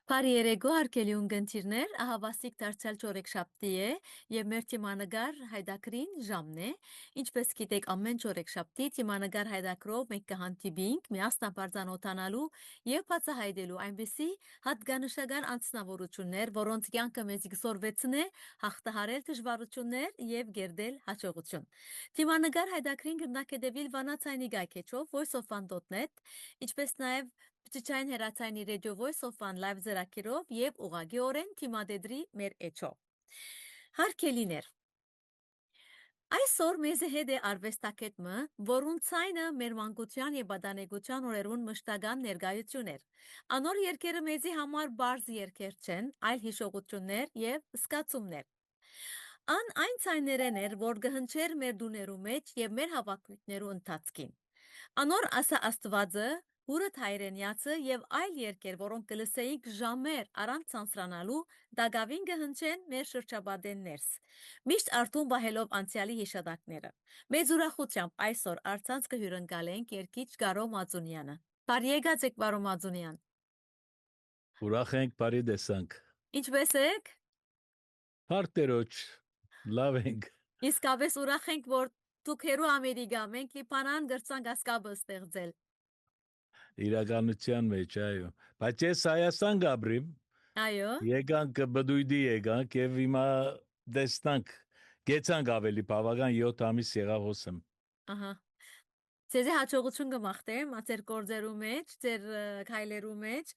Բարի երեկո արկելի ունգընտիրներ, ահավասիկ դարձյալ չորեքշաբթի է եւ մեր թիմանագար հայդակրին ժամն է, ինչպես գիտեք ամեն չորեքշաբթի թիմանագար հայդակրով մենք կհանդիպենք միասնաբարձանոթանալու եւ բացահայտելու այնպիսի հատկանշական անձնավորություններ, որոնց կյանքը մեզ կսորվեցնե հաղթահարել դժվարություններ եւ գերդել հաջողություն։ Թիմանագար հայդակրին գտնակետեվիլ վանացայնի գայքեչով voiceof.net, ինչպես նաեւ Պտիչային հերացայնի Radio Voice of One Live զրակերով եւ ուղագիորեն թիմադեդրի մեր էջով։ Հարկելիներ։ Այսօր մեզ հետ է արվեստակետմը, որուն ցայնը մեր մանկության եւ բադանեկության օրերուն մշտական ներկայություն էր։ Անոր երկերը մեզի համար բարձ երկեր չեն, այլ հիշողություններ եւ զգացումներ։ Այն ցայներեն էր, որ գհնչեր մեր դուներու մեջ եւ մեր հավաքույթներու ընթացքին։ Անոր ասա Աստվածը Հուրդ հայրենյացը եւ այլ երկեր, որոնք կլսեինք ժամեր առանց ցանցրանալու, դագավին կհնչեն մեր շրջաբադեն ներս։ Միշտ արդուն բահելով անցյալի հիշադակները։ Մեծ ուրախությամբ այսօր արցանց կհյուրընկալենք երկիչ Գարո Մածունյանը։ Բարի եկած Գարո Մածունյան։ Ուրախ ենք, բարի տեսանք։ Ինչպե՞ս եք։ Հարտերոջ, լավ ենք։ Իսկապես ուրախ ենք, որ դուք հերու Ամերիկա, մենք Լիբանան գրծանք ասկաբը ստեղծել։ Իրականության մեջ, այո։ Բայց ես Հայաստան գաբրիմ։ Այո։ Եկանք բդույդի եկանք եւ հիմա դեսնանք։ Գեցանք ավելի բավական 7 ամիս եղավ հոսեմ։ Ահա։ Ձեզ հաջողություն կմաղթեմ, ձեր գործերու մեջ, ձեր քայլերու մեջ։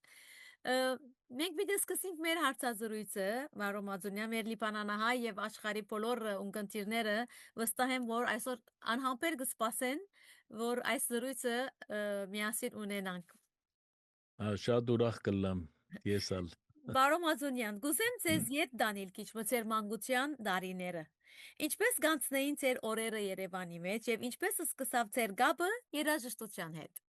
Մենք պիտի սկսենք մեր հարցազրույցը, Մարո Մածունյան, մեր լիբանանահայ եւ աշխարհի բոլոր ունկնդիրները վստահ եմ, որ այսօր անհամբեր կսպասեն, որ այս զրույցը միասին ունենանք։ Շատ ուրախ կլամ, ես ալ։ Մարո Մածունյան, գուզեմ ձեզ ետ դանել քիչ մցեր մանկության դարիները։ Ինչպես գանցնեին ձեր օրերը Երևանի մեջ եւ ինչպես սկսավ ձեր գաբը երաժշտության հետ։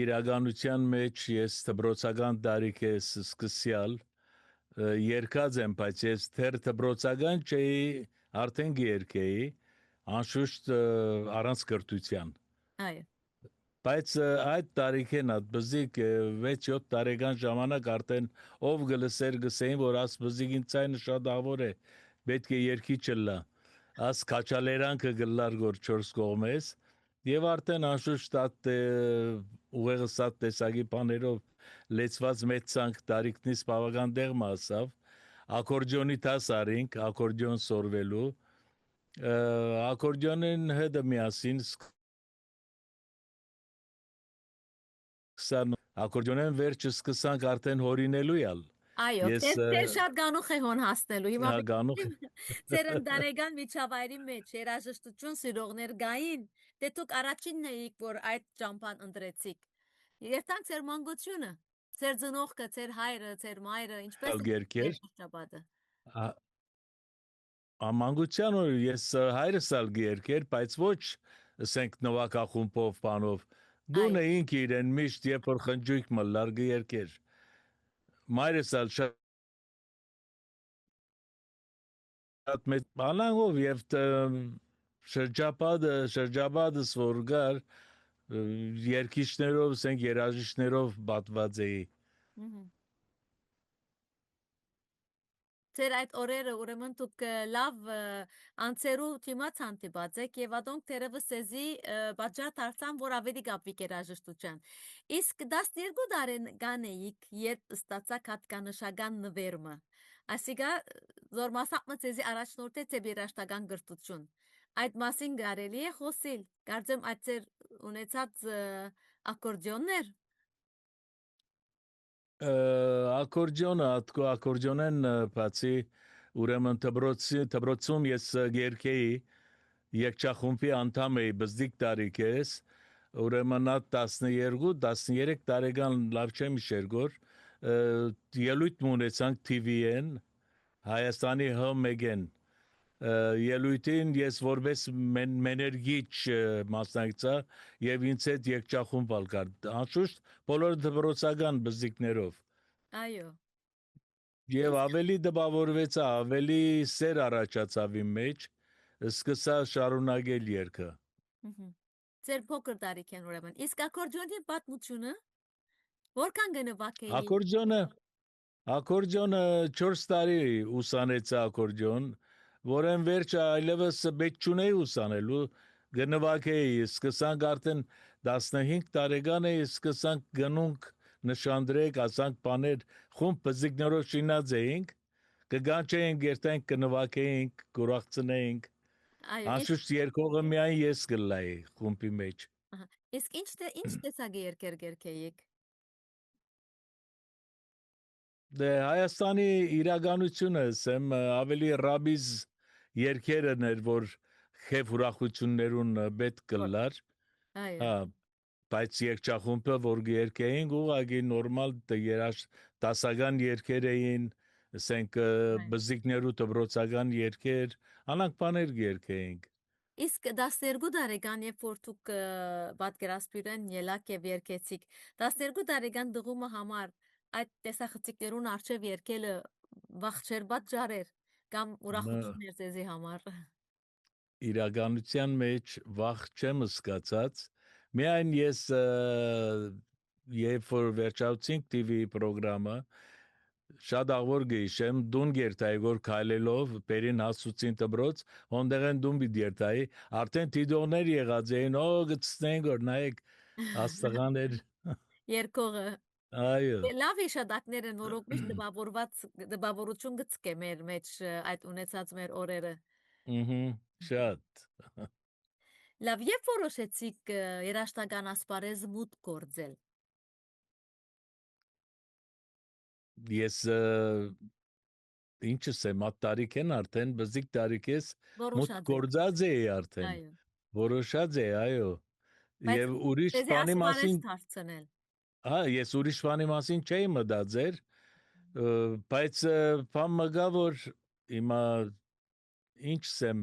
Իրականության մեջ ես դբրոցական տարիքես սկսյալ երկած եմ, բայց ես թեր դբրոցական չէի, արդեն գերկեի, անշուշտ առանց կրթության։ Այո։ Բայց այդ տարիքեն բզիկ 6-7 տարեկան ժամանակ արդեն ով գլսեր գսեին, որ աս բզիկին ցայնը շատ ավոր է, պետք է երկիչը լա։ Աս քաչալերանքը գլար գոր 4 կողմես եւ արդեն անշուշտ այդ ուղեղը սատ տեսակի բաներով լեցված մեծ ցանկ տարիքնից բավական դեղ մասավ ակորդեոնի տասարինք ակորդեոն սորվելու ակորդեոնին հետ միասին ակորդեոնեն վերջը սկսանք արդեն հորինելու յալ։ Այո, դեր շատ գանուխ է հոն հասնելու։ Հիմա գանուխ ձեր ընտանեկան միջավայրի մեջ երաժշտություն սիրողներ գային, դե դուք առաջինն էիք, որ այդ ճամփան ընտրեցիք։ Երթանք ձեր մանկությունը, ձեր ծնողքը, ձեր հայրը, ձեր մայրը, ինչպես է շրջապատը։ Մանկության օր ես հայրս ալ գերկեր, բայց ոչ ասենք նվակախումբով բանով։ Դուն էինք իրեն միշտ երբ որ խնջույք մլար գերկեր։ Մայրս ալ շատ մեծ բանանգով եւ շրջապատս որ գար երկիչներով, ասենք երաժիշտներով պատված էի։ Ձեր այդ օրերը ուրեմն դուք լավ անցերու թիմած հանդիպած եք եւ ադոնք դերևս էզի բաժար դարձան, որ ավելի գապիկ երաժշտության։ Իսկ 12 տարեկան էիք, երբ ստացաք հատկանշական նվերումը։ Այսինքն զոր մասամբ ձեզի առաջնորդեց է երաժշտական գրթություն։ Այդ մասին կարելի է խոսել։ Կարծեմ այդ ձեր ունեցած ակորդեոններ ակորդեոնը ակորդեոնեն բացի ուրեմն դբրոցում ես գերկեի եկչախումբի անդամ էի բզդիկ տարիքես ուրեմն 12-13 տարեկան լավ չեմ իշերգոր ելույթ ունեցանք TV-ն Հայաստանի Հ1-ն ելույթին ես որպես մեներգիչ մասնակցա եւ ինձ հետ եկչախումբ ալկար անշուշտ բոլոր դպրոցական բզիկներով այո եւ ավելի դպավորվեցա ավելի սեր առաջացավ իմ մեջ սկսա շարունակել երգը ձեր փոքր տարիքեն ուրեմն իսկ ակորդեոնի պատմությունը Որքան գնվակ էի։ Ակորդիոնը 4 տարի ուսանեցի ակորդիոն, որեն վերջը այլևս պետք չունեի ուսանելու, գնվագեի, սկսանք արդեն 15 տարեկան էի, սկսանք գնունք նշանդրեք, ասանք բաներ, խումբ բզիկներով շինած էինք, կգանչեինք, երտենք, կնվագեինք, կուրաղցնեինք, Այո, անշուշտ երկողը միայն ես կլայի խումբի մեջ։ ահա, իսկ ինչ տեսակի երկեր գերքեիք։ Դե Հայաստանի իրականությունը ասեմ ավելի ռաբիզ երկերն էր, որ խեվ ուրախություններուն պետք կլար, Այո, հա, բայց երկչախումբը, որ երկեին, ուղղակի նորմալ երաշ դասական երկեր էին, ասենք այո։ բզիկներու դբրոցական երկեր, անանք բաներ երկեինք։ Իսկ 12 տարեկան երբ որ դուք պատկերասպիրեն ելակ եւ երկեցիք 12 տարեկան դղումը համար այդ տեսախցիկներուն արժեվ երկելը վախճեր պատճառեր կամ ուրախություններ ձեզի համար Իրականության մեջ վախ չեմ զգացած, միայն ես երբ որ վերջացինք TV պրոգրամը, շատ աղոր գիշեմ դուն գերտայի որ քայլելով բերին հասուցին դբրոց ոնդեղեն դուն բիդերտայի արդեն դիդոներ եղած էին օ գցնեն որ նայեք աստղաներ երկողը այո լավ իշադակներ են որոնք միշտ դպավորված դպավորություն գծկե մեր մեջ այդ ունեցած մեր օրերը շատ լավ երբ որոշեցիք երաշտական ասպարեզ մուտք գործել ես ինչս եմ at տարիքեն արդեն բզիկ տարիքես մուտք որոշած եք գործած էի արդեն այո որոշած է այո բայց եւ ուրիշ դեզի բանի ասպարեզ մասին դարձնել ես ուրիշ բանի մասին չէի մտածեր բայց բան մգա որ հիմա ինչ սեմ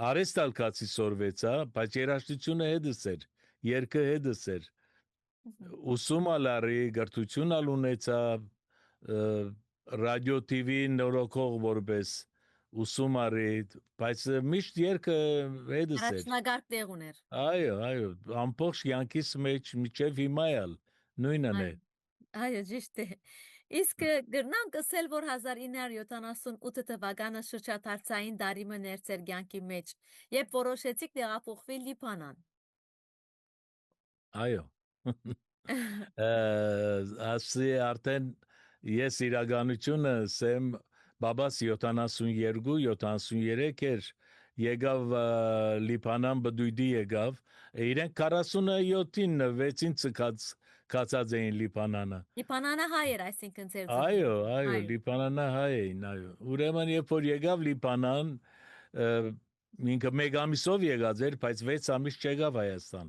արեստալկացի սորվեցա բայց երաշտությունը հետս էր երկը հետս էր ուսում ալարի գրթություն ալ ունեցա ռադիո TV նորոգող որպես ուսում արի բայց միշտ երկը հետս էր Առաջնագարկ տեղ ուներ այո ամբողջ յանքիս մեջ միջև հիմա էլ նույնն է այո այո ճիշտ է իսկ գրնանք ասել որ 1978 թվականը շրջադարձային դարիմը ներծեր կյանքի մեջ երբ որոշեցիք տեղափոխվել Լիբանան այո ասի արդեն ես իրականությունը սեմ բաբաս 72-73 էր եկավ Լիբանան բդույդի եկավ իրենք 47-ին 6-ին կացած էին Լիբանանը Լիբանանը հայ էր այսինքն ձեր այո ծնողները այո այո Լիբանանը հայ էին այո ուրեմն երբ որ եկավ Լիբանան ինքը մեկ ամիսով եկած էր բայց 6 ամիս չեկավ Հայաստան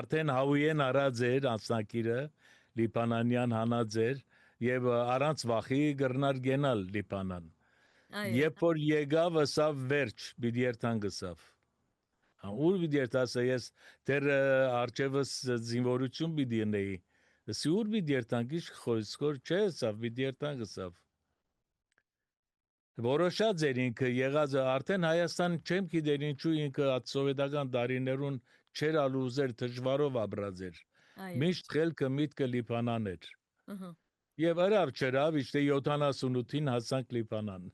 արդեն Հավուեն արած էր անցնակիրը Լիբանանյան հանած էր եւ առանց վախի գրնար գենալ Լիբանան այո երբ որ եկավ ասավ վերջ պիտի երթան գսավ ուր պիտի երթասը ես դեր արջևս զինվորություն պիտի ունեի ասի ուր պիտի երթան գիշ խոսքոր չէ ասավ պիտի երթան գսավ որոշած էր ինքը եղած արդեն Հայաստան չեմ գիտեր ինչու ինքը սովետական դարիներուն չեր ալուզեր դժվարով ապրած էր այո միշտ խելքը միտքը Լիբանան էր ըհը եւ արավ չրավ իշտե 78-ին հասանք Լիբանան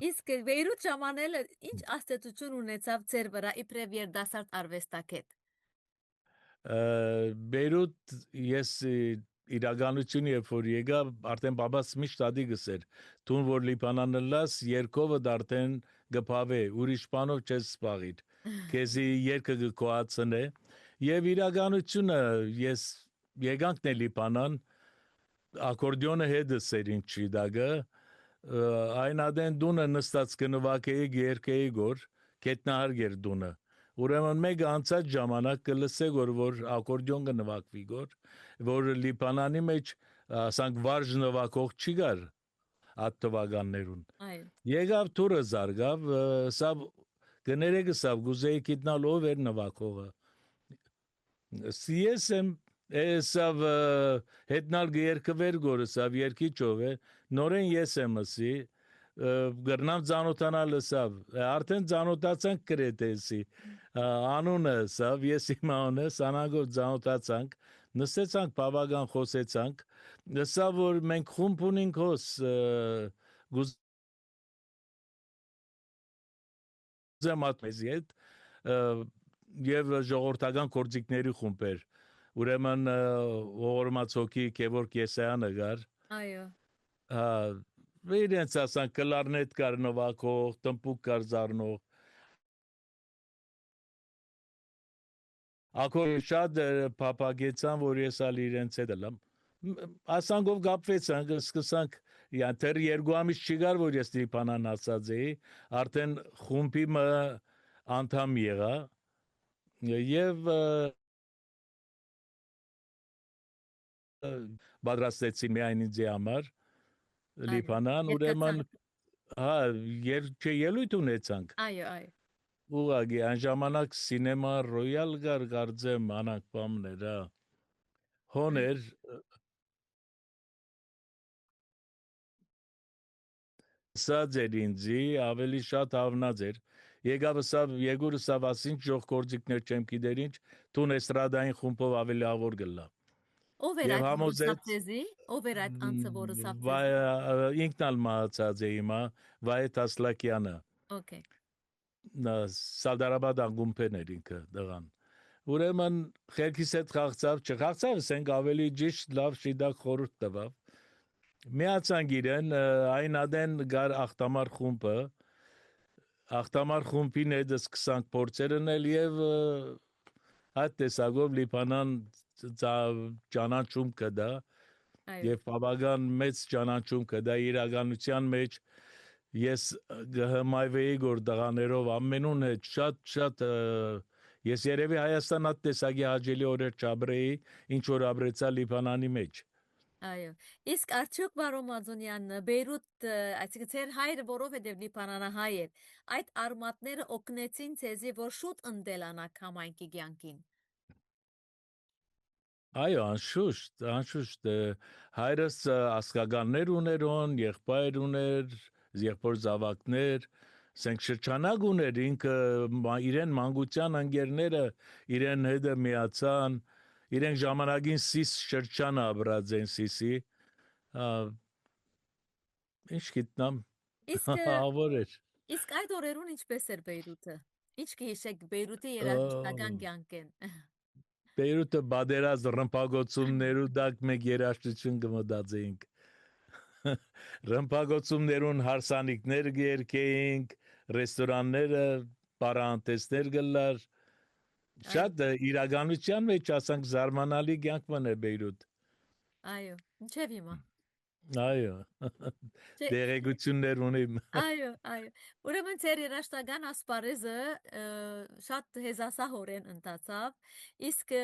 իսկ Բեյրութ ժամանելը ինչ աստեցություն ունեցավ ձեր վրա իբրև երդասարտ արվեստագետ Բեյրութ ես իրականություն երբ որ եկա արդեն բաբաս միշտ ադի գսեր դուն որ Լիբանանը լաս երկովը արդեն գփավե ուրիշ բանով չես սպաղիր քեզի երկը գկոացնե եւ իրականությունը ես եկանքն է Լիբանան ակորդիոնը հետս էր ինչի դագը այն ադեն դունը նստած կնվակեի երկեի գոր կետնահարգեր դունը ուրեմն մեկ անցած ժամանակ կլսե որ ակորդիոն կնվակվի գոր որ Լիբանանի մեջ ասանք վարժ նվակող չի գար այդ թվականներուն այո եկավ թուրը զարգավ սա կներեգը սա գուզեի գիտնալ ով էր նվակողը ես եմ սավ հետնալ երկվեր գորը սավ երկիչով է նորեն ես եմ ասի գրնամ ծանոթանալ սավ արդեն ծանոթացանք կրետեսի անունը սավ ես իմ անունը սանագով ծանոթացանք նստեցանք բավական խոսեցանք, սա որ մենք խումբ ունենք հոս գուզեմ ատմեզի հետ եւ ժողովրդական կորձիկների խումբեր, ուրեմն ողորմած հոգի Գևորգ Եսայանը գար, Այո, իրենց ասան կլարնետ կար նվագող, տնպուկ կար զարնող, ակոր շատ փափագեցան, որ ես ալ իրենց հետ եմ։ Ասանքով կապվեցանք, սկսանք դեռ 2 ամիս չգար, որ ես Լիբանան ասած էի, արդեն խումբի անդամ եղա եւ պատրաստեցին միայն ինձ համար Լիբանան, ուրեմն ելույթ ունեցանք։ այո, Ուղղակի այն ժամանակ սինեմա Ռոյալ գարձեմ անակ բամներ, հոներ սա ձեր ինձի ավելի շատ հավնած էր։ Եկավ սա Եգուրը սա ասին ժող կորձիկներ չեմ գիտեր ինչ, տուն էստրադային խումբով ավելի ավոր գլա։ Ով էր Եվ այդ որը համոզեց սապտեզի, ով էր այդ անձը որը սապտեզի։ ինքնալ մահացած է հիմա, Վայե Տասլակյանը, Okay, Սարդարաբադ անգումբեն էր ինքը դղան։ Ուրեմն խելքիս հետ խաղացավ, չխաղացավ, ասենք ավելի ճիշտ լավ շիդակ խորհուրդ տվավ։ Միացանք իրեն, այն ադեն գար ախտամար խումբը, ախտամար խումբին հետ սկսանք փորձերն էլ եւ այդ տեսակով Լիբանան ճանաչում կդա այո, եւ բավական մեծ ճանաչում կդա իրականության մեջ ես գհմայվեի գոր դղաներով ամենուն հետ շատ ես երևի Հայաստան այդ տեսակի հաջելի օրեր չաբրեի, ինչ որ ապրեցա Լիբանանի մեջ։ այո։ Իսկ արդյոք Վարոն Մազոնյան Բեյրութ, այսինքն ձեր հայրը, որովհետև Լիբանանահայ էր, այդ արմատները օգնեցին ցեզի, որ շուտ ընդելանաք համայնքի կյանքին։ Այո, անշուշտ հայրս ասկականներ ուներոն, եղբայր ուներ, եղբոր զավակներ, ասենք շրջանակ ուներ, ինքը իրեն մանկության ընկերները իրեն հետը միացան, իրենք ժամանակին Սիս շրջանը ապրած են Սիսի, ինչ գիտնամ, Իսկ ավոր էր։ իսկ այդ օրերուն ինչպես էր Բեյրութը։ Ինչ կհիշեք Բեյրութի երաժշտական կյանքեն։ Բեյրութը բادرած ռմբագոցումներու դակ մեկ երաժշտություն կմտածեինք։ Ռմբագոցումներուն հարսանիքներ կերկեինք, ռեստորանները, պարանտեսներ գլար, շատ իրականության մեջ ասանք զարմանալի կյանք մներ Բեյրութ։ Այո, ինչև հիմա։ Այո, դերեկություններ ունիմ։ Այո։ Ուրեմն ձեր երաշտական ասպարեզը շատ հեզասահորեն ընթացավ, իսկ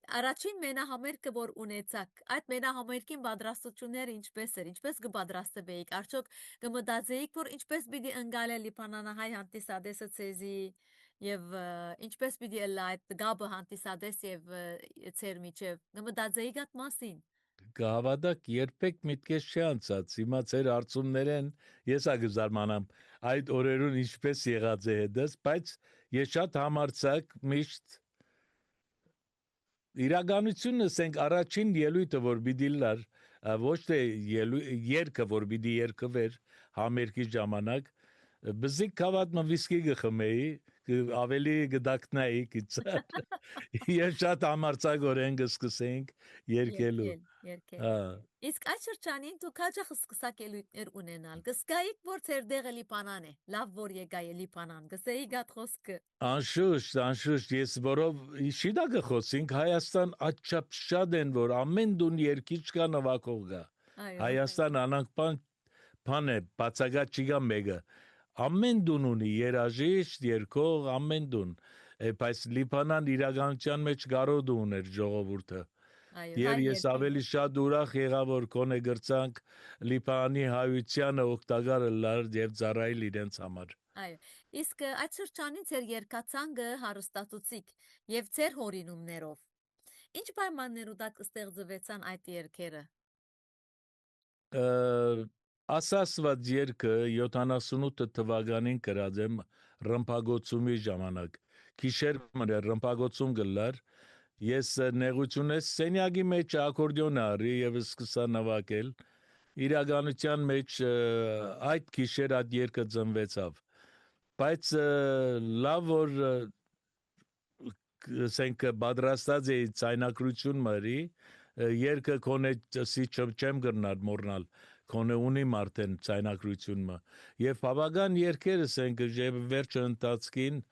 առաջին մենահամերգը որ ունեցաք, այդ մենահամերգին պատրաստությունները ինչպես էր, ինչպես կպատրաստվեիք, արդյոք կմտածեիք, որ ինչպես պիտի ընկալել Լիբանանահայ հանդիսադեսը ցեզի եւ ինչպես պիտի ըլլա այդ գաբը հանդիսադես եւ ձեր միջև, կմտածեիք այդ մասին։ Գավադակ երբեք միտքես չի անցած, հիմա ձեր արցումներեն ես ագզարմանամ այդ օրերուն ինչպես եղած է հետս, բայց ես շատ համարցակ միշտ իրականությունը ասենք առաջին ելույթը որ պիտի լար, ոչ թե երկը որ պիտի երկվեր համերգի ժամանակ, բզիկ կավադ մվիսկի գխմեի, ավելի գդակնայի գծար, եւ շատ համարցակորեն կսկսենք երկելու։ Երկել։ Իսկ այդ շրջանին դու քաչախ սկսակ ելույթներ ունենալ։ Գսկայիք որ ձեր դեղը Լիբանան է, լավ որ եկայ Լիբանան, գսեի գատ խոսքը։ Անշուշտ, ես որով շիդա գխոսինք Հայաստան աչափ շատ են, որ ամեն դուն երկիչ կա նվակող գա։ Այո, Հայաստան անանքպան բան է, բացակա չկա մեկը։ Ամեն դուն ունի երաժիշտ, երգող, ամեն դուն։ Բայց Լիբանան իրականության մեջ գարոդ ուներ ժողովուրդը։ այո, հայ Եվ ես երկել։ ավելի շատ ուրախ եղա, որ կոնե գրծանք Լիբանի հայությանը օգտակար լար եւ ծառայել իրենց համար։ Այո։ Իսկ այդ շրջանից ձեր երկացանգը հարստացուցիկ եւ ձեր հորինումներով։ Ինչ պայմաններու տակ ստեղծվեցան այդ երկերը։ Ասասված երկը 78 թվականին գրած եմ ռմբագոցումի ժամանակ։ Քիշեր մներ ռմբագոցում գլար Ես նեղությունես սենյակի մեջ ակորդիոն արի եւ սկսա նվագել։ Իրականության մեջ այդ գիշեր այդ երգը ծնվեցավ։ Բայց լավ որ ասենք պատրաստած էի ցայնակրություն մարի, երգը կոնե սի չեմ գրնալ մորնալ, կոնե ունի մարդեն ցայնակրությունը։ Եվ բավական երգեր ասենք վերջը ընթացքին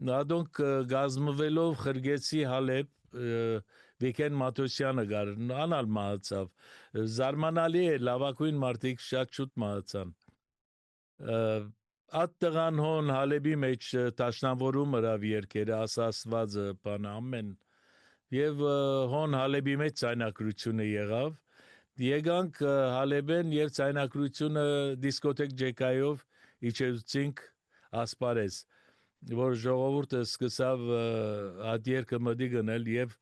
Նադոնք գազմվելով խրգեցի Հալեբ Վիկեն Մաթոսյանը գար անալ մահացավ զարմանալի է լավակույն մարդիկ շատ շուտ մահացան Այդ տղան հոն Հալեբի մեջ տաշնավորում հրավ երկերը ասասվածը բան ամեն եւ հոն Հալեբի մեջ ցայնակրությունը եղավ եկանք Հալեբեն եւ ցայնակրությունը դիսկոթեկ ջեկայով իջեցինք ասպարեզ որ ժողովուրդը սկսավ այդ երգը մտի գնել եւ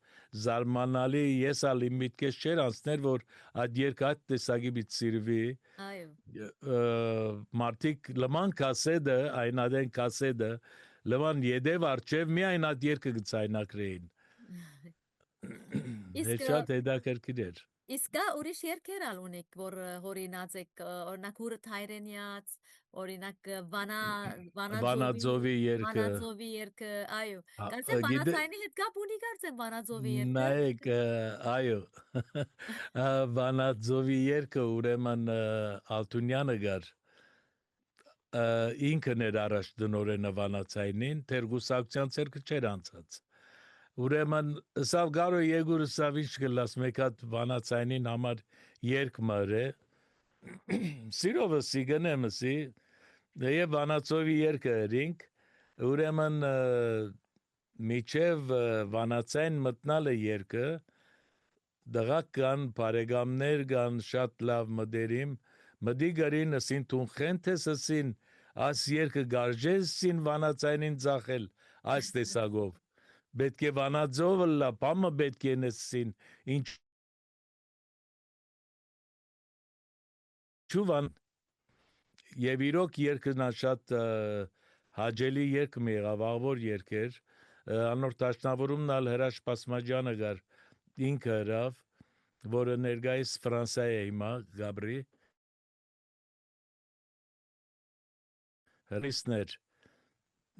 զարմանալի ես ալ իմ միտքես չէր անցներ որ այդ երգը այդ տեսակի բիտ սիրվի մարդիկ լման կասեդը այնադեն կասեդը լման յեդև արջև միայն այդ երգը գցայնակրեին շատ հետաքրքիր էր Իսկ ուրիշ երկեր ալ ունեք, որ հորինած եք, օրինակ հուրդ հայրենյաց, օրինակ Վանաձովի Վանաձովի երկը, այո, կարծեմ Վանացայինի հետ կապ ունի կարծեմ Վանաձովի երկը։ Նայեք, այո, Վանաձովի երկը ուրեմն Ալթունյանը գար, ինքն էր առաջ դնորենը Վանացայինին, թերգուսակցության ցերկը չեր անցած։ Ուրեմն սավ գարո եգուրը սավ ինչ գլաս մեկ հատ Վանացայինին համար երկ մրե սիրովը սի գնեմ սի եւ Վանացովի երկը երինք ուրեմն միջև Վանացային մտնալը երկը դղակ կան բարեկամներ կան շատ լավ մդերիմ մդի գրին ասին տուն խենթես ասին աս երկը գարժեսին Վանացայինին ծախել այս տեսակով Պետք է Վանաձովը լա, պամը պետք է նսին, ինչու վան, և իրոք երկն շատ հաջելի երկ մի եղավ, աղվոր երկ էր, անոր տաշնավորումն ալ հրաշ պասմաջանը գար, ինքը հրավ, որը ներգայիս Ֆրանսիա է հիմա, Գաբրի, հրիսներ,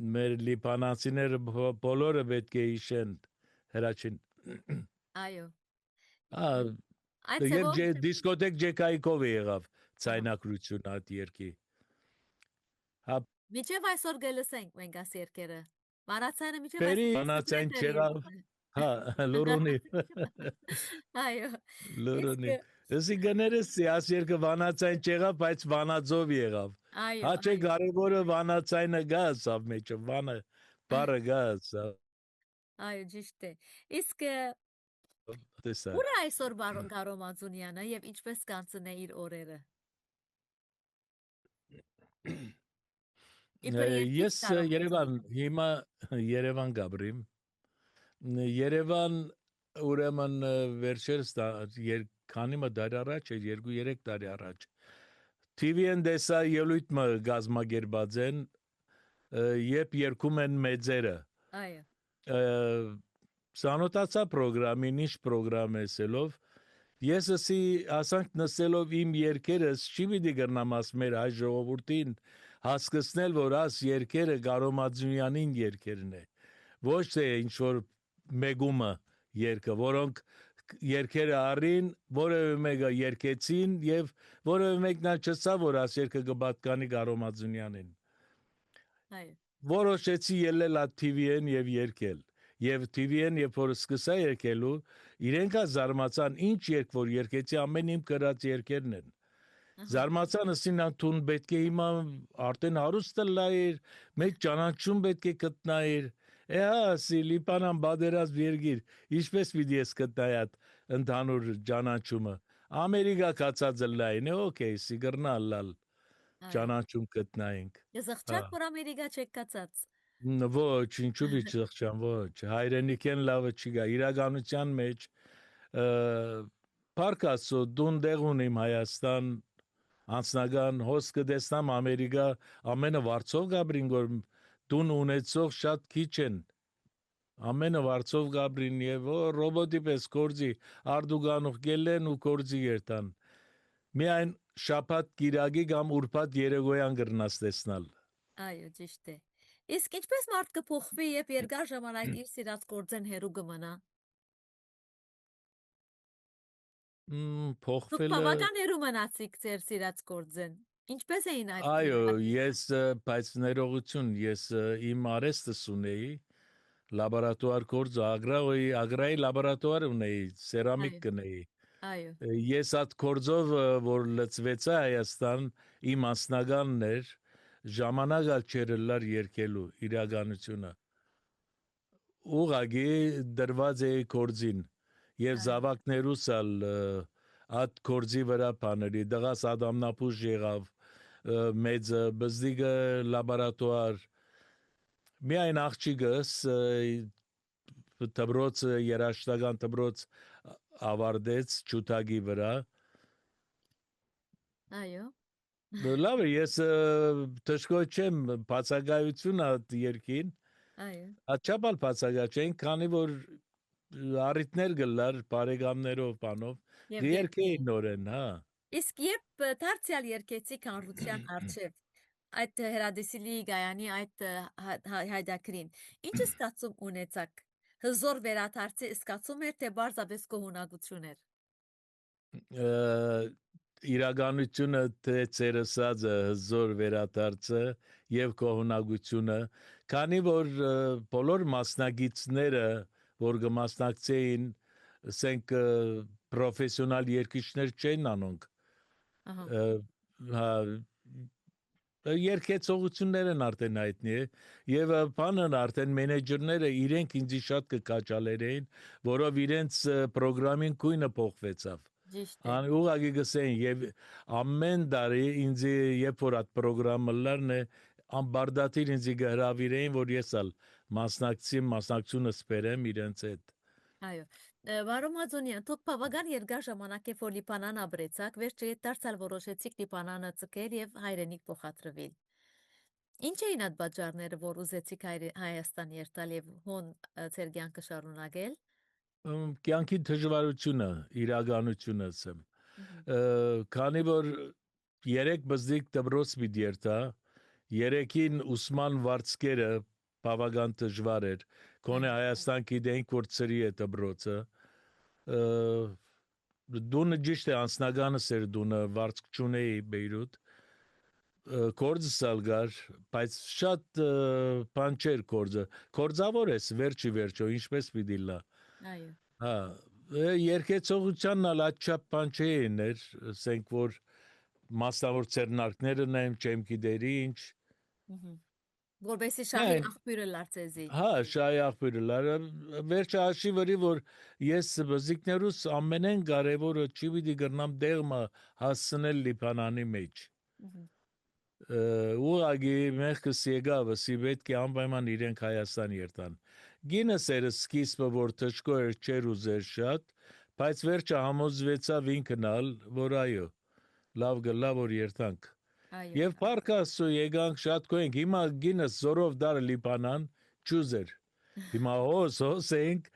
մեր լիպանացիները բոլորը պետք է իշեն հրաչին։ Այո։ Եվ դիսկոթեկ ջեկայքով է եղավ ցայնակրություն այդ երկի։ Միջև այսօր գլսենք մենք աս երկերը։ Վանացայինը միջև Վանացայն չեղավ, լուրունի։ Այո։ Լուրունի։ Ըսի գներս աս երկը Վանացայն չեղավ, բայց Վանաձով եղավ։ Հա չէ կարևորը Վանացայինը գաս ավ մեջը, Վանը բարը գաս։ Այո, ճիշտ է։ Իսկ ուր է այսօր Գարո Մազունյանը եւ ինչպես կանցնե իր օրերը։ Ես Երևան, հիմա Երևան Գաբրիմ։ Երևան ուրեմն վերջերս քանի մդար առաջ, 2-3 տարի առաջ TV-ն դեսա ելույթը գազմագերբած են, երբ երգում են մեծերը։ Այո։ Սանոտացա պրոգրամին, ինչ պրոգրամ էսելով, ես ասի ասանք նսելով իմ երգերս չի պիտի գրնամ աս մեր հայ ժողովուրդին հասկացնել, որ աս երգերը Գարո Մազունյանին երգերն է։ Ոչ թե ինչ որ մեգումը երգը, որոնք երկերը առին, որևէ մեկը երկեցին եւ որևէ մեկն չսա որ աս երկը կպատկանի Գարո Մազունյանին։ Այո։ Որոշեցի ելնել այդ TV-ն եւ երկել։ Եվ TV-ն երբ որ սկսա երկելու, իրենք զարմացան ինչ երկ որ երկեցի ամեն իմ գրած երկերն են։ Զարմացան ասին տուն պետք է հիմա արդեն հարուստը լայր, մեծ ճանաչում պետք է գտնայր։ Ասի լիպանան բادرած երգիր, ինչպես պիտի ես գտնայ այդ ընդհանուր ճանաչումը։ Ամերիկա կացածը լայն է, օքեյ, սիգրնալ լալ ճանաչում գտնայինք։ Ես աղջակ որ Ամերիկա չեք կացած։ Ոչ, ինչու՞ բիչ աղջան, ոչ, հայրենիքեն լավը չի գա, իրականության մեջ Պարկասո դուն դեղ ունիմ Հայաստան անձնական հոսքը դեսնամ Ամերիկա ամենը վարձով գաբրին որ դուն ունեցող շատ քիչ են ամենը վարձով գաբրին եւ ռոբոտի պես կորձի արդուգանող գելեն ու կորձի երթան միայն շապատ կիրագի կամ ուրբաթ երեգոյան գրնաս տեսնալ Այո, ճիշտ է։ Իսկ ինչպես մարդ կփոխվի, երբ երկար ժամանակ իր սիրած գործեն հերու կմնա։ Դուք փոխվելը բավական հերու մնացիք ձեր սիրած գործեն։ Ինչպես էին այդ այո պատկերը։ ես բայց ներողություն ես իմ արեստս ունեի լաբորատուար կորձ ագրայի լաբորատուար ունեի սերամիկ Այո, կնեի այո, ես այդ կորձով որ լծվեցա Հայաստան իմ անձնականն էր ժամանակը չէր լար երկելու իրականությունը ուղագի դրված է կորձին եւ այո, զավակներուս ալ այդ կորձի վրա բաների դղաս ադամնապուժ եղավ մեծ բզդիգը լաբորատուար միայն աղջիկս դբրոց երաշտական դբրոց ավարտեց ճուտագի վրա այո, լավ է ես դժգոհ չեմ բացակայություն այդ երկին այո։ աչափալ բացակայ չեն քանի որ առիթներ գլար բարեկամներով բանով Եվ երկեի երկեին։ նորեն հա Իսկ երբ դարձյալ երկեցիք հանրության արչև, այդ հրադեսիլի գայանի այդ հայդակրին, ինչ զգացում ունեցաք։ Հզոր վերադարձի զգացում էր, թե բարձրապես գոհունակություն էր։ իրականությունը թե ծերսածը հզոր վերադարձը եւ կողունակությունը քանի որ բոլոր մասնագետները որ կմասնակցեին ասենք պրոֆեսիոնալ երկիչներ չեն անոնք Ահա, հա երկեցողություններ են արդեն հայտնի է եւ բանն արդեն մենեջերները իրենք ինձ շատ կկաճալերեին որով իրենց ծրագրամին գույնը փոխվեցավ ճիշտ է։ ան ուղագի գսեն եւ ամեն տարի ինձ երբ որ այդ ծրագրամը լարն է ամբարդատիր ինձ գհրավիրեին որ ես ալ մասնակցությունը սպերեմ իրենց հետ Այո։ Վարոն Մազոնյան, դուք բավական երկար ժամանակ է որ Լիբանան ապրեցաք, վերջը ետ դարձյալ որոշեցիք Լիբանանը ցկել եւ հայրենիք փոխադրվել։ Ինչ էին այդ բաժարները, որ ուզեցիք Հայաստան երթալ եւ հոն ձեր կյանքը շարունակել։ կյանքի դժվարությունը իրականությունը ասեմ Մհմ, քանի որ երեք բզդիկ դբրոց մի դերտա երեքին ուսման վարձկերը բավական դժվար էր այո, կոնե Հայաստան գիտենք որ ծրի է դբրոցը դունը ճիշտ է անձնականս էր դունը վարձք չունեի Բեյրութ կորձը սալգար բայց շատ բան չէր կորձը կորձավոր ես վերջի վերջո ինչպես պիտի լա այո, հա երկեցողությանն ալ աչափ բան չէներ ասենք որ մասնավոր ցերնակները նայեմ չեմ գիտերի ինչ մհմ, որբեսի շահի միայն աղբյուրը լարծեզի։ հա շահի աղբյուրը լարա վերջը հաշի վրի որ ես բզիկներուս ամենեն կարևորը չի պիտի գրնամ դեղմը հասցնել Լիբանանի մեջ Մհմ, ուղագի մեղքս եկավ ասի պետք է անպայման իրենք Հայաստան երթան գինս էր սկիզբը որ թշկո էր չեր ուզեր շատ բայց վերջը համոզվեցավ ինքն ալ որ այո լավ գլա որ երթանք այո, եւ պարկասու եկանք շատ կոենք հիմա գինս զորով դար Լիբանան ճուզեր հիմա հոս ենք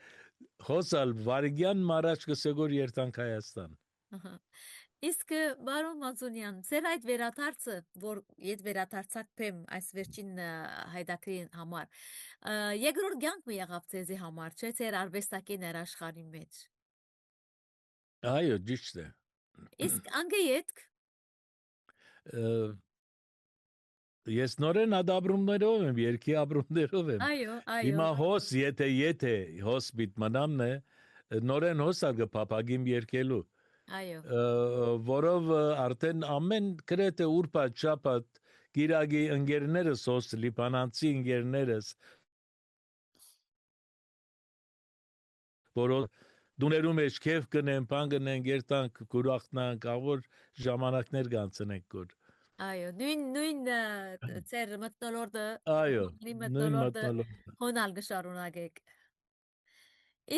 հոսալ վարգյան մարաճ կսեգոր երթանք Հայաստան ահա։ Իսկ բարոն Մազոնյան, ձեր այդ վերադարձը, որ իդ վերադարձակ փեմ այս վերջին հայդակրի համար, երկրորդ կյանք մի եղավ ձեզի համար, չէ՞ ձեր արվեստակի ներաշխարի մեջ։ այո ճիշտ է Իսկ անգեյետք, Ես նորեն ադաբրումներով եմ, երկի ապրումներով եմ։ այո, այո, Հիմա հոս, եթե հոս բիտ մնամն է, նորեն հոս ալգը պապագիմ երկելու, այո, որով արդեն ամեն կրեթե ուրպատ չապատ գիրագի ընգերներս հոս, լիպանանցի ընգերներս, որով դուներում էջ կև կնեն, պան կնեն, գերտանք, կուրախտնանք, ավոր ժամանակներ կանցնենք կոր։ այո, նույն ձեր մտնոլորտը, Այո, նույն մտնոլորտը մտնոլորտ։ հոնալ կշարունակեք։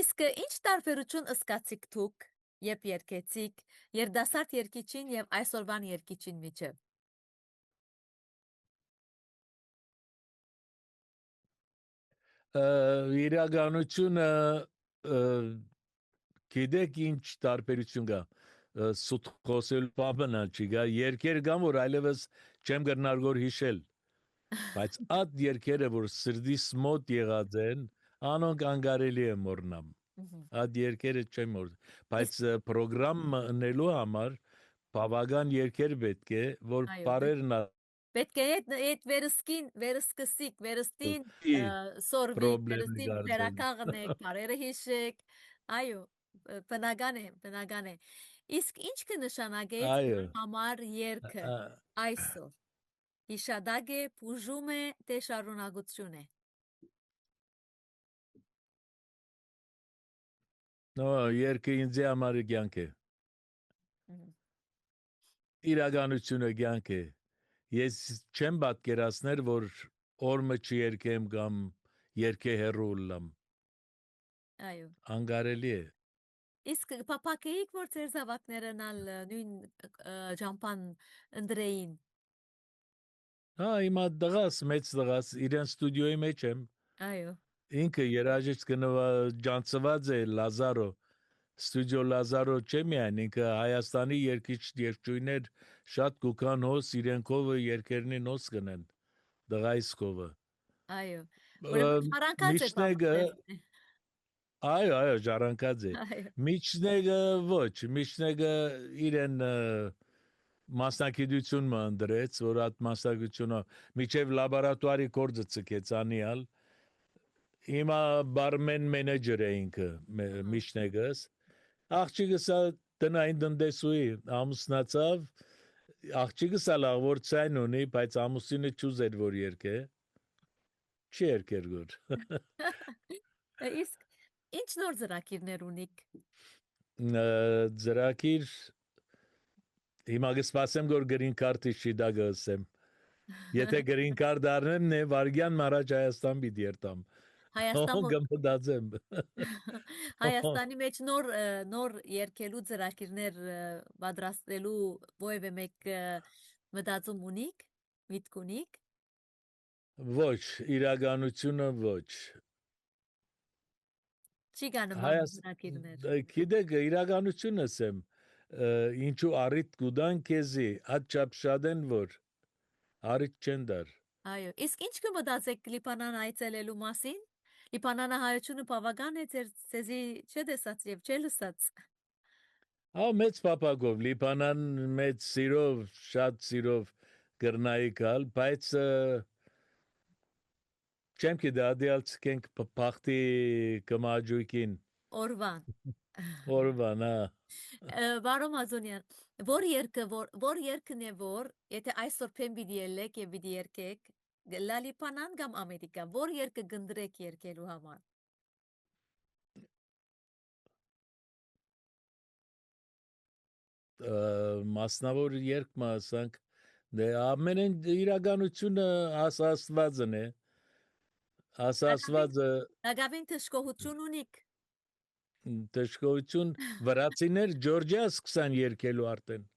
Իսկ ինչ տարբերություն ըսկացիք դուք, երբ երկեցիք երդասարդ երկիչին եւ այսօրվան երկիչին միջև։ իրականությունը գիտեք ինչ տարբերություն կա սուտ խոսել բաբնա չի գա երկեր կան որ այլևս չեմ գնար հիշել բայց այդ երկերը որ սրդիս մոտ եղած են անոնք անկարելի է մոռնամ այդ երկերը չեմ մոռ բայց պրոգրամ ընելու համար բավական երկեր պետք է որ այո բարերն պետք է այդ վերսկսիկ վերստին սորվիկ պրոբլեմ վերստին գարդեն վերակաղնեք բարերը հիշեք այո բնական է իսկ ինչ կնշանակեց այո համար երկը այսօր հիշադակ է բուժում է թե շարունակություն է նո երկը ինձ համար կյանք է իրականությունը կյանք է ես չեմ պատկերացներ որ օրը չերկեմ կամ երկե հեռու լամ այո անկարելի է իսկ պապակեիք որ ձեր զավակները նույն ջամփան ընդրեին հա հիմա դղաս մեծ դղաս իրեն ստուդիոյի մեջ եմ այո ինքը երաժիշտ կնվա ջանցված է Լազարո ստուդիո Լազարո չէ միայն ինքը Հայաստանի երկիչ երկչույներ շատ կուքան հոս իրենքովը երկերնին հոս կնեն դղայսկովը այո ուրեմն հարանկած է միջնեգը պապա այո ժառանգած է այո միջնեգը ոչ միջնեգը իրեն մասնակցություն մանդրեց որ այդ մասնակցությունը միջև լաբորատորի կորձը ցկեց անիալ հիմա բարմեն մենեջեր է ինքը միջնեգս աղջիկս տնային տնտեսուի ամուսնացավ աղջիկս ալա որ ցայն ունի բայց ամուսինը ճուզեր որ երկե չի երկեր գոր իսկ ինչ նոր ծրագիրներ ունիք ծրագիր հիմա կսպասեմ որ գրին քարտի շիդա գսեմ եթե գրին քարտ առնեմ նե վարգյան մարաջ Հայաստան պիտի երտամ Հայաստան գմդածեմ Հայաստանի մեջ նոր երկելու ծրագիրներ պատրաստելու ովևէ մեկ մտածում ունիք միտք ունիք ոչ իրականությունը ոչ չի գանման ծրագիրներ գիտեք իրականությունս եմ ինչու առիթ կուդան քեզի աչափ շատ են որ առիթ չեն դար այո իսկ ինչ կմտածեք Լիբանան այցելելու մասին Լիբանանը հայությունը բավական է ձեզի չտեսած եւ չլսած մեծ պապակով Լիբանան մեծ սիրով շատ սիրով կրնայի գալ բայց չեմ գիտա դիալց կենք փախտի կմաջույքին օրվան Վարո Մազոնյան որ երկն է որ եթե այսօր փեմ պիտի ելեք եւ պիտի երկեք Լիբանան կամ Ամերիկա որ երկը գնդրեք երկելու համար մասնավոր երկ մասանք դե ամենեն իրականությունը ասացվածն է ասացվածը Դագավին թշկողություն ունիք դժկոյություն վրացիներ Ջորջիա սկսան երկելու արդեն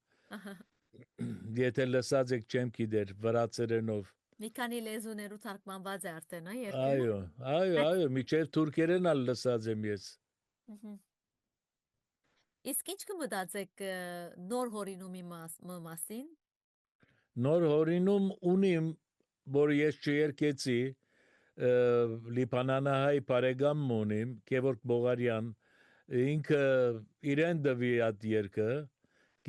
եթե լսած եք չեմ գիտեր վրացերենով մի քանի լեզուներու թարգմանված է արդեն երկը այո միջև թուրքերեն ալ լսած եմ ես Իսկ ինչ կմտածեք նոր հորինումի մասին նոր հորինում ունիմ որ ես չերկեցի Լիբանանահայ բարեկամ ունիմ Գևորգ Բողարյան ինքը իրեն դվի այդ երկը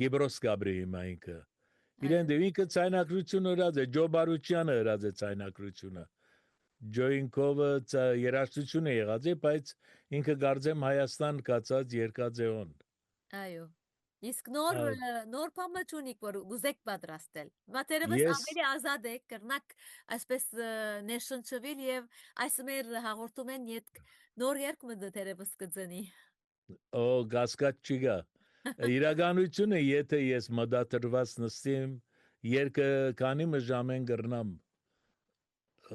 Կիբրոս Գաբրի հիմա ինքը իրեն դվի ինքը ցայնակրությունը հրած է Ջո Բարուչյանը հրած է ցայնակրությունը Ջոինկովը երաժշտություն է եղած է բայց ինքը գարձեմ Հայաստան կացած երկած է on այո իսկ նոր բամը չունիք որ ուզեք պատրաստել մատերևս ավելի ազատ եք կրնակ այսպես ներշնչվել եւ այս մեր հաղորդում են յետ նոր երկ մտերևս կծնի գասկած չի գա իրականությունը եթե ես մտադրված նստեմ երկը քանի մժամեն գրնամ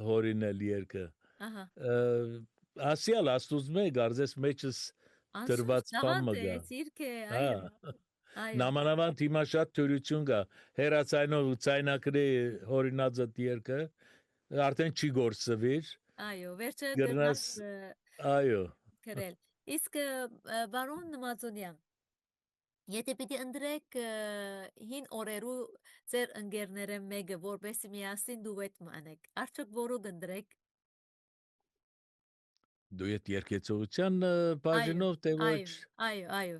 հորինել երկը ասիալ աստուծմե գարձես մեջս դրված բամը գա Նամանավանդ հիմա շատ թյուրություն կա հերացայնով ցայնակրի հորինածը երկը արդեն չի գործվիր Այո, վերջը Գրնաս այո գրել։ Իսկ բարոն Մազոնյան, եթե պիտի ընտրեք հին օրերու ձեր ընկերները մեկը, որպեսզի միասին դուետ մանեք, արդյոք որու կընտրեք։ դու այդ երկեցողության Այո, բաժինով թե ոչ այո, այո, այո։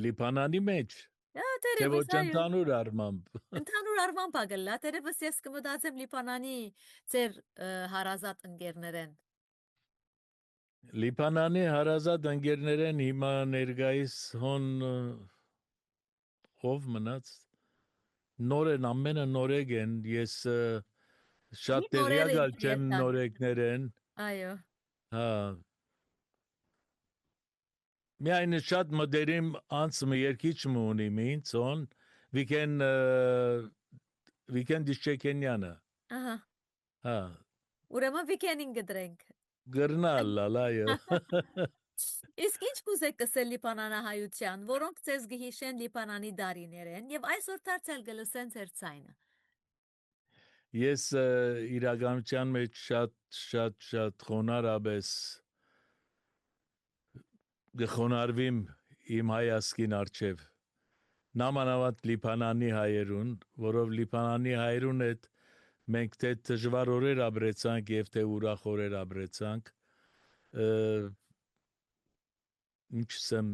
Լիբանանի մեջ թե ոչ Տերևս, այո։ ընդհանուր առմամբ Ընդհանուր առմամբ ագլա, տերևս ես կմտածեմ Լիբանանի ձեր հարազատ ընկերներեն։ Լիբանանի հարազատ ընկերներեն հիմա ներկայիս հոն ով մնաց նորեն ամենը նորեկ են ես շատ Հին օրերը տեղյակալ չեմ երթան։ նորեկներեն Այո, հա միայն շատ մտերիմ անցը երկիչ մունի ինձ on we can դիշչեկենյանը ահա։ հա Ուրեմն վիկենդին գդրենք։ գրնալ այո Իսկ ինչ կուզեք կսել Լիբանանահայության, որոնք ձեզ գհիշեն Լիբանանի դարիներեն եւ այսօր դարձյալ գլսեն ձեր ցայնը։ ես իրականության մեջ շատ խոնարհաբես գխոնարհվիմ իմ հայասկին արչև նամանավանդ Լիբանանի հայերուն, որով Լիբանանի հայերուն հետ մենք թե դժվար օրեր ապրեցանք եւ թե ուրախ օրեր ապրեցանք ինչ սեմ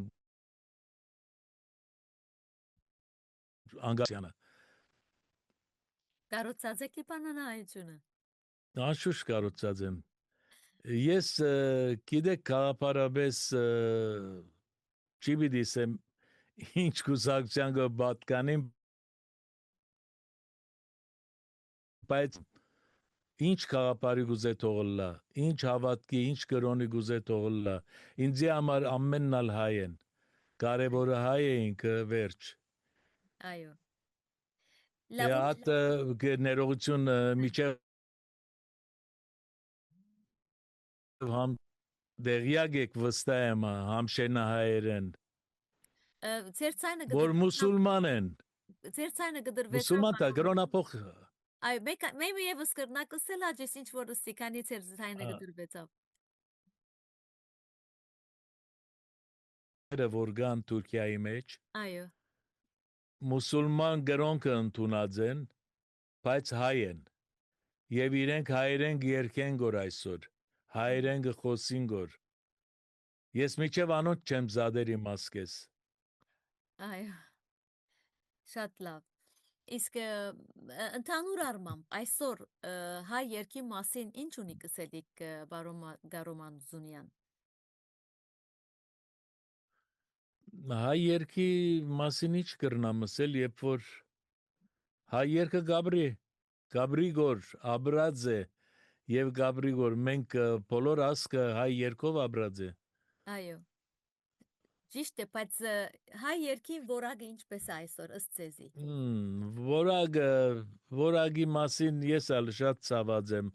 անգասյանը Կարոցած եք Լիբանանահայությունը։ անշուշտ կարծած եմ ես գիտեք գաղափարաբես չի բիդիսեմ ինչ կուսակցության կը պատկանին բայց ինչ գաղափարի գուզե թողլա ինչ հավատքի ինչ կրոնի գուզե թողլա ինձի համար ամենն ալ հայ են կարևորը հայ է ինքը վերջ Այո։ Լավ, հատ ներողություն միջև համ դեղյակ եք վստահ եմ համշենահայերեն ձեր ցայնը որ մուսուլման են ձեր ցայնը գդրվեցավ։ մուսուլման տա գրոնապող Այո, մեկ եւս կրնակսել աջես ինչ որ ստիքանի ձեր ցայնը գդրվեցավ։ որ կան Թուրքիայի մեջ Այո, մուսուլման գրոնքը ընդունած են բայց հայ են եւ իրենք հայերեն երկեն գոր այսօր հայերեն գխոսին գոր ես միջև անոց չեմ զադերի մասկես այո, շատ լավ։ Իսկ ընդհանուր առմամբ այսօր հայ երկի մասին ինչ ունի կսելիք Գարոման Զունյան։ հայ երկի մասին ինչ կրնամ ասել երբ որ հայ երկը Գաբրի գոր աբրած է եւ Գաբրի գոր մենք բոլոր ասկը հայ երկով աբրած է Այո։ Ճիշտ է, բայց հայ երկի որակը ինչպես է այսօր ըստ ձեզի։ որագի մասին ես ալ շատ ցաված եմ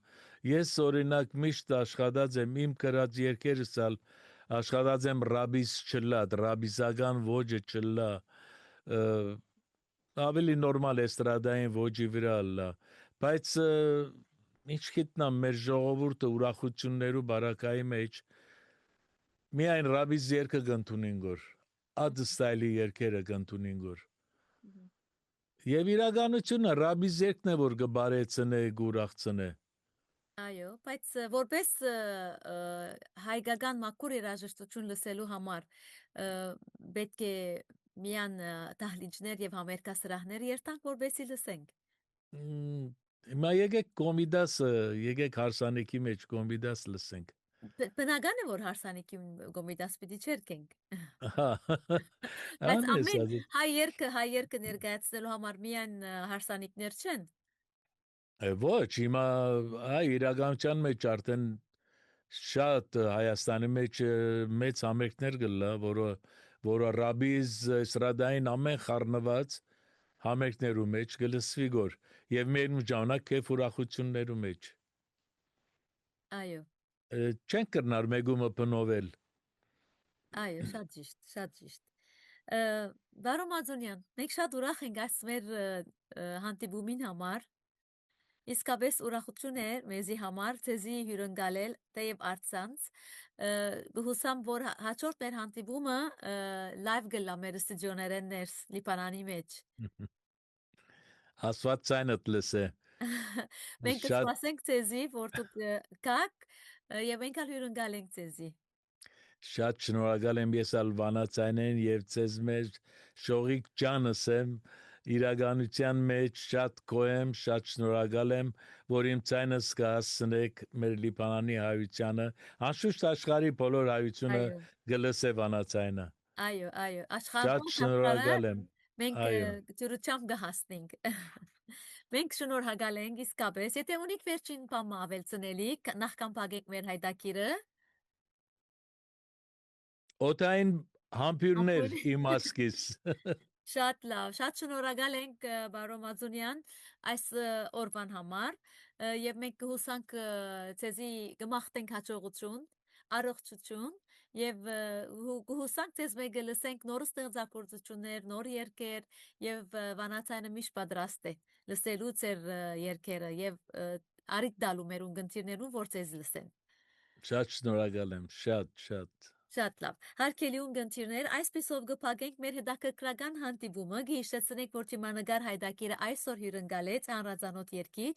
ես օրինակ միշտ աշխատած եմ իմ կրած երկերս ալ աշխատած եմ ռաբիս չլա ռաբիսական ոճը չլա ավելի նորմալ էստրադային ոճի վրա լա բայց ինչ գիտնամ մեր ժողովուրդը ուրախություններու բարակայի մեջ միայն ռաբիս երկը գտնունին գոր ադ ստայլի երկերը գտնունին գոր եւ իրականությունը ռաբիս երկն է որ գբարեցնե գուրախցնե Այո, բայց որպես հայկական մաքուր երաժշտություն լսելու համար պետք է միան դահլիճներ եւ համերգասրահներ երթանք որպեսի լսենք։ հիմա եկեք հարսանեկի մեջ կոմիդաս լսենք Բնական է որ հարսանեկի գոմիդաս պիտի չերկենք։ Բայց անես ամեն հայ երկը ներկայացնելու համար միան հարսանիքներ չեն։ ոչ հիմա իրականության մեջ արդեն շատ Հայաստանի մեջ մեծ համերգներ գլա որը ռաբիս սրադային ամեն խառնված համերգներու մեջ գլսվի գոր եւ մեր ժամանակ կեֆ ուրախություններու մեջ Այո, չեն կրնար մեգումը բնովել այո, շատ ճիշտ, շատ ճիշտ։ Բարո Մազունյան, մենք շատ ուրախ ենք այս մեր հանդիպումին համար։ Իսկապես ուրախություն է մեզի համար ցեզի հյուրընկալել թեև արցանց հուսամ որ հաջորդ մեր հանդիպումը լայվ գլա մեր ստուդիոներեն ներս Լիբանանի մեջ Աստված ցայնդ լսե։ մենք Շատ կսպասենք ցեզի որ դուք կաք եւ մենք ալ հյուրընկալենք ցեզի շատ շնորհակալ եմ ես Ալվանացյանեն եւ ցեզ մեր շողիկ ջանս եմ իրականության մեջ շատ գոհ եմ, շատ շնորհակալ եմ, որ իմ ցայնս կհասցնեք մեր Լիբանանի հայությանը, անշուշտ աշխարհի բոլոր հայությունը այո գլսե վանացայինը։ այո Շատ աշխարհում հասարակ շնորհակալ եմ։ մենք Այո։ ջրությամբ կհասնենք մենք շնորհակալ ենք իսկապես եթե ունիք վերջին բան ավելցնելիք նախքան փակենք մեր հայտակիրը Օտային համբյուրներ ամփոփ իմ ասկից։ Շատ լավ, շատ շնորհակալ ենք բարոն Մազունյան այս օրվան համար եւ մենք կհուսանք ցեզի կմաղթենք հաջողություն, առողջություն եւ կհուսանք ցեզ մեկ լսենք նոր ստեղծագործություններ, նոր երգեր եւ վանացայինը միշտ պատրաստ է լսելու ձեր երգերը եւ արիք տալու մեր ունգընտիրներուն որ ցեզ լսեն Շատ շնորհակալ եմ, շատ։ Շատ լավ։ Հարգելի ունգընտիրներ, այսպիսով կփակենք մեր հետաքրքրական հանդիպումը, գիշեցնենք, որ թիմանկար հայտակիրը այսօր հյուրընկալեց հանրազանոթ երգիչ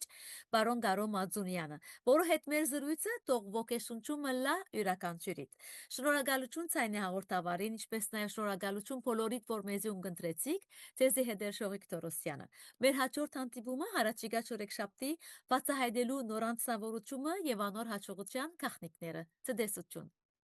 բարոն Գարո Մազունյանը, որը հետ մեր զրույցը թող ոգեշնչումը լա յուրաքանչյուրիդ։ Շնորհակալություն ցայնի հաղորդավարին, ինչպես նաև շնորհակալություն բոլորիդ, որ մեզի ունգընտրեցիք, ձեզի հետ Շողիկ Թորոսյանը։ Մեր հաջորդ հանդիպումը հարաճիգա չորեքշաբթի բացահայտելու նոր անձնավորությունը եւ անոր հաջողության գաղտնիքները։ Ցտեսություն։